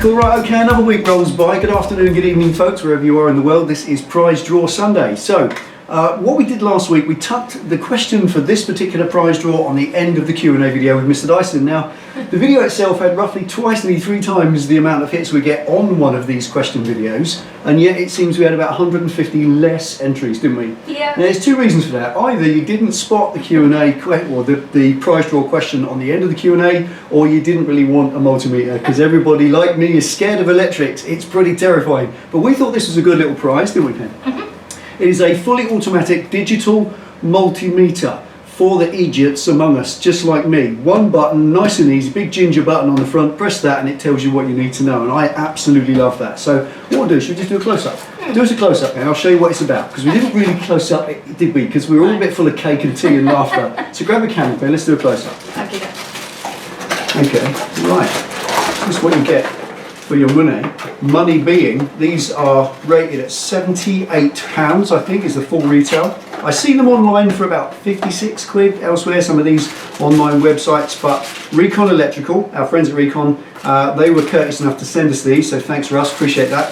Cool, right, okay, another week rolls by. Good afternoon, good evening folks, wherever you are in the world. This is Prize Draw Sunday. So, what we did last week, we tucked the question for this particular prize draw on the end of the Q&A video with Mr. Dyson. Now, the video itself had roughly twice, nearly 3 times the amount of hits we get on one of these question videos, and yet it seems we had about 150 less entries, didn't we? Yeah. Now, there's 2 reasons for that. Either you didn't spot the Q&A, or the prize draw question on the end of the Q&A, or you didn't really want a multimeter, because everybody, like me, is scared of electrics. It's pretty terrifying. But we thought this was a good little prize, didn't we, Pen? Mm-hmm. It is a fully automatic digital multimeter for the idiots among us, just like me. One button, nice and easy, big ginger button on the front, press that and it tells you what you need to know, and I absolutely love that. So what we'll do, should we just do a close-up? Do us a close-up and I'll show you what it's about, because we didn't really close up it, did we? Because we were all a bit full of cake and tea and laughter. So grab a canopy, let's do a close-up. Okay. Okay, right. This is what you get for your money. Money being, these are rated at £78, I think, is the full retail. I see them online for about 56 quid elsewhere, some of these online websites, but RECON Electrical, our friends at RECON, they were courteous enough to send us these, so thanks Russ, appreciate that.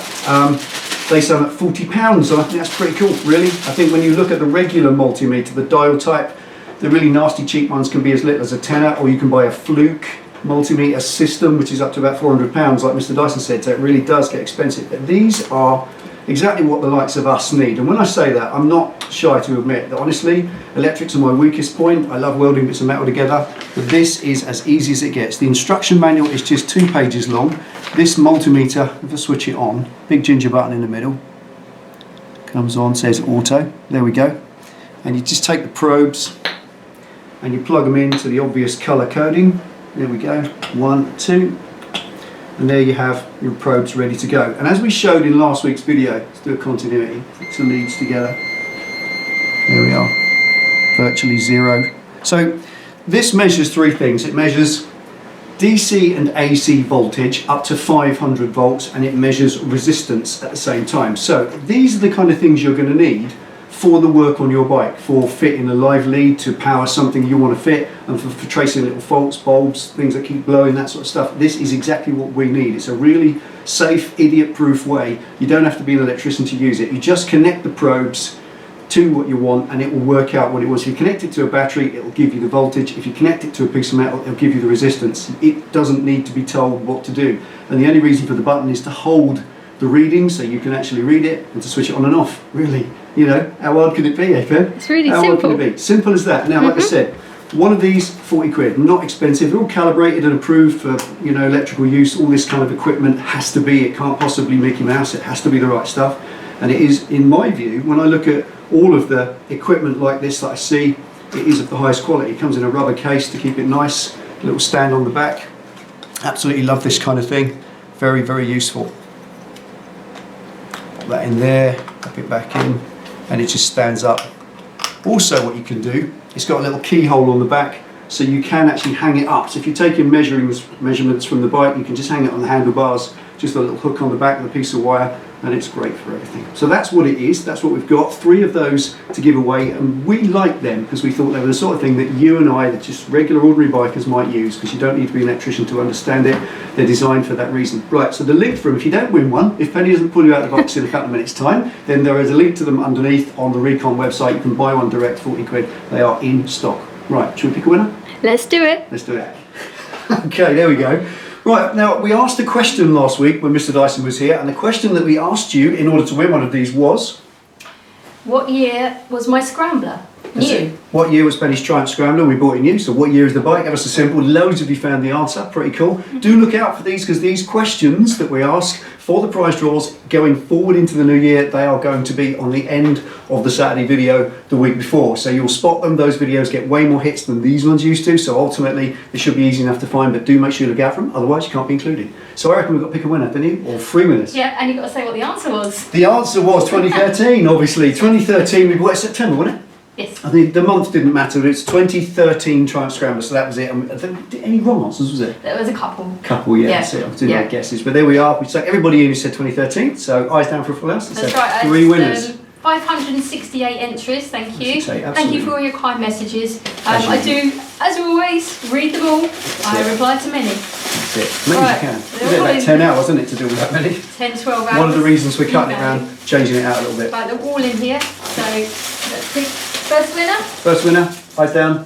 They sell them at £40, so I think that's pretty cool, really. I think when you look at the regular multimeter, the dial type, the really nasty cheap ones can be as little as a tenner, or you can buy a Fluke multimeter system, which is up to about £400, like Mr. Dyson said, so it really does get expensive. But these are exactly what the likes of us need. And when I say that, I'm not shy to admit that honestly, electrics are my weakest point. I love welding bits of metal together, but this is as easy as it gets. The instruction manual is just 2 pages long. This multimeter, if I switch it on, big ginger button in the middle, comes on, says auto, there we go. And you just take the probes and you plug them into the obvious color coding. There we go, 1, 2, and there you have your probes ready to go. And as we showed in last week's video, let's do a continuity, put some leads together. There we are, virtually 0. So this measures 3 things. It measures DC and AC voltage up to 500 volts, and it measures resistance at the same time. So these are the kind of things you're going to need for the work on your bike, for fitting a live lead to power something you want to fit, and for tracing little faults, bulbs, things that keep blowing, that sort of stuff. This is exactly what we need. It's a really safe, idiot-proof way. You don't have to be an electrician to use it. You just connect the probes to what you want and it will work out what it was. If you connect it to a battery, it will give you the voltage. If you connect it to a piece of metal, it'll give you the resistance. It doesn't need to be told what to do. And the only reason for the button is to hold the reading so you can actually read it, and to switch it on and off, really. You know, how hard can it be, eh, Pen? It's really simple. How hard can it be? Simple as that. Now, like I said, one of these, 40 quid, not expensive. They're all calibrated and approved for, you know, electrical use. All this kind of equipment has to be, it can't possibly Mickey Mouse, it has to be the right stuff. And it is, in my view, when I look at all of the equipment like this that I see, it is of the highest quality. It comes in a rubber case to keep it nice, a little stand on the back. Absolutely love this kind of thing. Very, very useful. Pop that in there, pop it back in, and it just stands up. Also what you can do, it's got a little keyhole on the back, so you can actually hang it up. So if you're taking measurements from the bike, you can just hang it on the handlebars, just a little hook on the back with a piece of wire, and it's great for everything. So that's what it is, that's what we've got. 3 of those to give away, and we like them because we thought they were the sort of thing that you and I, that just regular ordinary bikers might use, because you don't need to be an electrician to understand it. They're designed for that reason. Right, so the link for them, if you don't win one, if Penny doesn't pull you out of the box in a couple of minutes time, then there is a link to them underneath on the RECON website. You can buy one direct, 40 quid. They are in stock. Right, should we pick a winner? Let's do it. Let's do it. Okay, there we go. Right, now we asked a question last week when Mr. Dyson was here, and the question that we asked you in order to win one of these was, what year was my scrambler? New. What year was Penny's Triumph Scrambler? We bought it new, so what year is the bike? Ever so simple. Loads of you found the answer, pretty cool. Do look out for these, because these questions that we ask for the prize draws going forward into the new year, they are going to be on the end of the Saturday video the week before. So you'll spot them. Those videos get way more hits than these ones used to, so ultimately they should be easy enough to find, but do make sure you look out for them, otherwise you can't be included. So I reckon we've got to pick a winner, don't you? Or 3 winners. Yeah, and you've got to say what the answer was. The answer was 2013, obviously. 2013, we bought it September, wasn't it? Yes. I think the month didn't matter, but it's 2013 Triumph Scrambler, so that was it. Any wrong answers, was it? There was a couple. Couple, yeah, that's it. I was doing my guesses. But there we are. We stuck everybody in who said 2013, so eyes down for a full house. That's right. 3 winners. 568 entries, thank you. Thank you for all your kind messages. I do, as always, read them all. I reply to many. Fantastic. Amazing Right. can. Is it about 10 hours, isn't it, to do all that many? 10, 12 hours. One of the reasons we're cutting it Okay. around, changing it out a little bit. Right, they're all in here. So let's see. First winner. First winner, eyes down.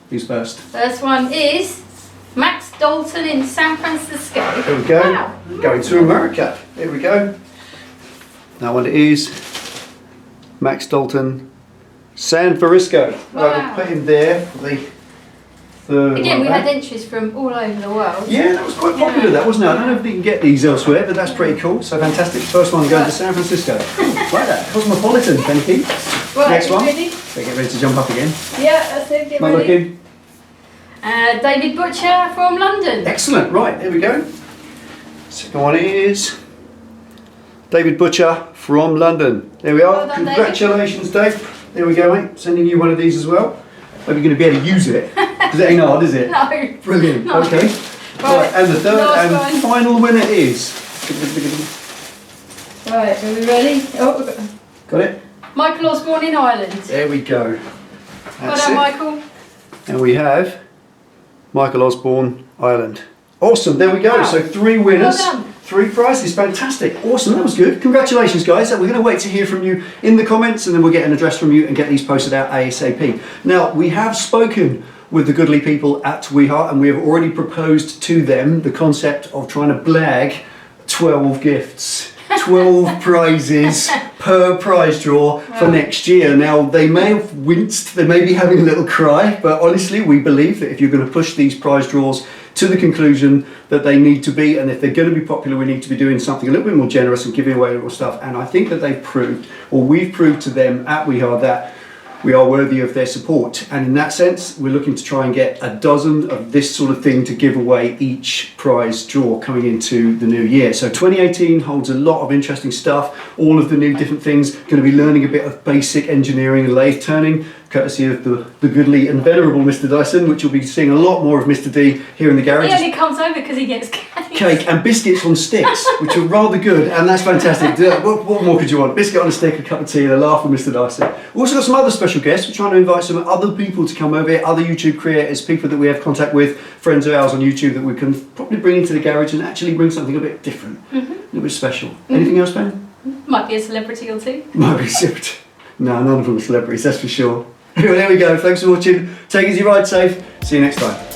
Who's first? First one is Max Dalton in San Francisco. There we go. Wow. Going to America. Here we go. That one is Max Dalton, San Francisco. Wow. Right, we'll put him there for the third Again, one we had there. entries from all over the world. Yeah, that was quite popular, that wasn't it? I don't know if you can get these elsewhere, but that's pretty cool. So fantastic. First one going to San Francisco. Like that. Cosmopolitan, thank you. Right, Next one. ready? So get ready to jump up again. Yeah, that's it. Get Am I ready. looking? David Butcher from London. Excellent. Right, here we go. Second one is David Butcher from London. There we are. Well done, David. Congratulations, Dave. There we go, mate. Sending you one of these as well. Hope you're going to be able to use it. Because it ain't hard, is it? No. Brilliant. No. Okay. Right, and the third last and one. final winner is. Right, are we ready? Oh, Got it? Michael Osborne in Ireland. There we go. Well That's done, it. Michael. And we have Michael Osborne, Ireland. Awesome, there we go. Wow. So 3 winners, Well done. 3 prizes. Fantastic. Awesome, that was good. Congratulations, guys. We're going to wait to hear from you in the comments, and then we'll get an address from you and get these posted out ASAP. Now, we have spoken with the goodly people at Wiha, and we have already proposed to them the concept of trying to blag 12 gifts. 12 prizes per prize draw for next year. Now, they may have winced, they may be having a little cry, but honestly, we believe that if you're going to push these prize draws to the conclusion that they need to be, and if they're going to be popular, we need to be doing something a little bit more generous and giving away a little stuff. And I think that they've proved, or we've proved to them at Wiha, that we are worthy of their support. And in that sense, we're looking to try and get a dozen of this sort of thing to give away each prize draw coming into the new year. So 2018 holds a lot of interesting stuff. All of the new different things. Going to be learning a bit of basic engineering and lathe turning, courtesy of the goodly and venerable Mr. Dyson, which you'll be seeing a lot more of Mr. D here in the garage. He only comes over because he gets cake. Cake and biscuits on sticks, which are rather good, and that's fantastic. What more could you want? Biscuit on a stick, a cup of tea, and a laugh with Mr. Dyson. We've also got some other special guests. We're trying to invite some other people to come over here, other YouTube creators, people that we have contact with, friends of ours on YouTube that we can probably bring into the garage and actually bring something a bit different, a little bit special. Anything else, Ben? Might be a celebrity or two. Might be sipped. No, none of them are celebrities, that's for sure. Anyway, there we go. Thanks for watching. Take it easy, ride safe. See you next time.